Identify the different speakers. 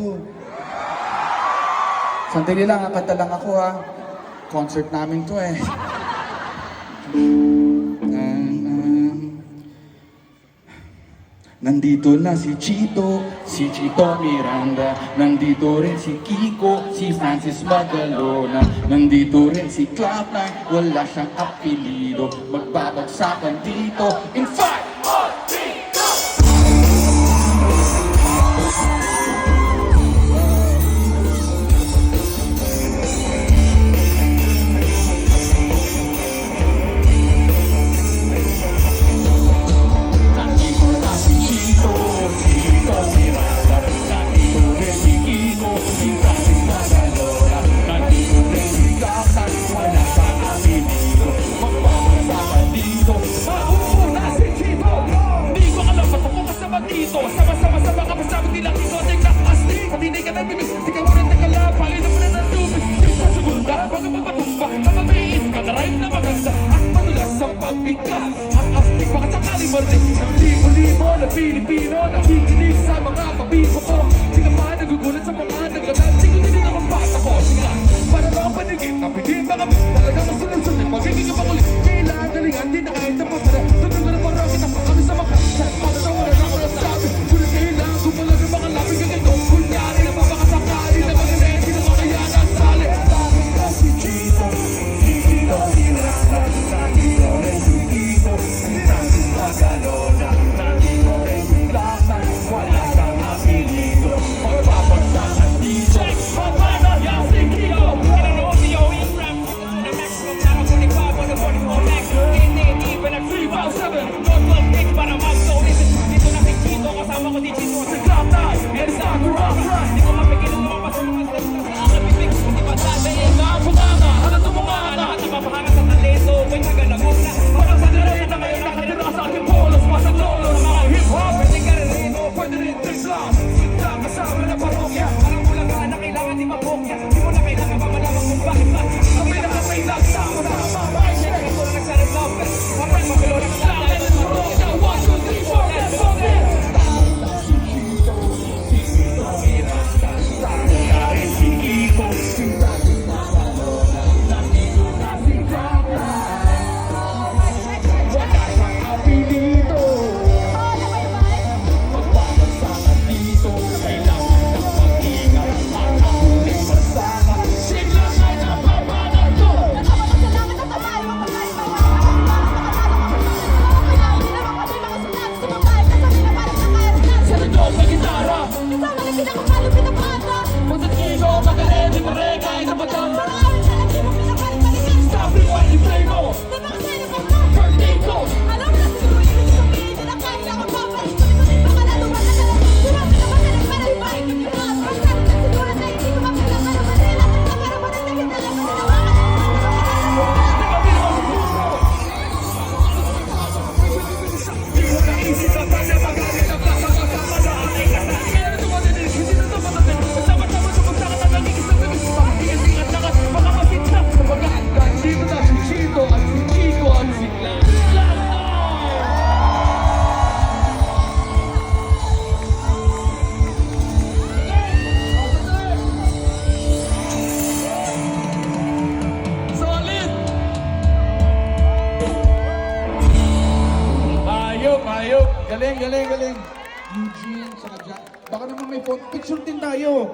Speaker 1: dito. Sandali lang, kanta lang ako ha. Concert namin to eh. Nandito na si Chito Miranda. Nandito rin si Kiko, si Francis Magalona. Nandito rin si Cloud9, wala siyang apelido. Magbabagsakan dito in 5, 4, 3, go! Sama-sama sa mga kasama nila ito at yung nakasli. Pati hindi ka nabibig, di ka muna nakalapang. Ito muna ng tubig, yung sa segunda, baga mapatumba. Namamayin ka na rhyme na maganda at madulas sa pagbigla. At astig baka sakali marinig ng libo-libo na Pilipino nakikinig sa mga pabibo ko. Di ka pa nagugulat sa mga naglalang. Di ko din naman bata ko. Sige lang, para mga panigit na pwede mga talaga masunod-sunod. Magiging ka makulit, kailangan galingan din na kahit sa pasara. Tutulog na parang kita pa kami sa mga chat. Para sa wala na ako nasabi. Sulit kailangan ko pala ng mga lapit ka ganito. Kunyari na papakasakali na mga ready na mga yan ang sali. Bakit kasi Chito, Chito Miranda. Nandito rin si Kiko, si Francis Magalona. Nandito rin si Cloud9, wala kang apelido. Magpapagsakan dito. Papana yan si Kiko.
Speaker 2: Kinanood niyo yung rap na maximum na ako ni Pablo na 44 max. Hindi even at 3,700. Don't love Nick para mag-donate. Dito na si Chito, kasama ko di Chito sa Cloud9. And sa Rock Run. Di ko mapigil ng mga pasunod sa aking bibig. Hindi pa dadayin na ang bunganga. Ano tumunganga? Lahat na mapahanga sa talento. May tagalagong na.
Speaker 1: Parang sa dalayan na ngayon nakatira ka sa aking polos. Pasang lolo ng mga hip-hop.
Speaker 2: Pwede ka rin rito.
Speaker 1: Pwede rin tricks lang. Kita kasama na parokya.
Speaker 2: Parang bulaga na kailangan di mapokya. Di mo na kailangan pa malaman kung bakit ba.
Speaker 1: Kami na kasi nagsama-sama.
Speaker 2: Ito na nagsarin na. Mapag magalo na kailangan.
Speaker 1: One, two, three, four, let's go there! Galing. Eugene, saka Jack. Baka naman may picture din tayo.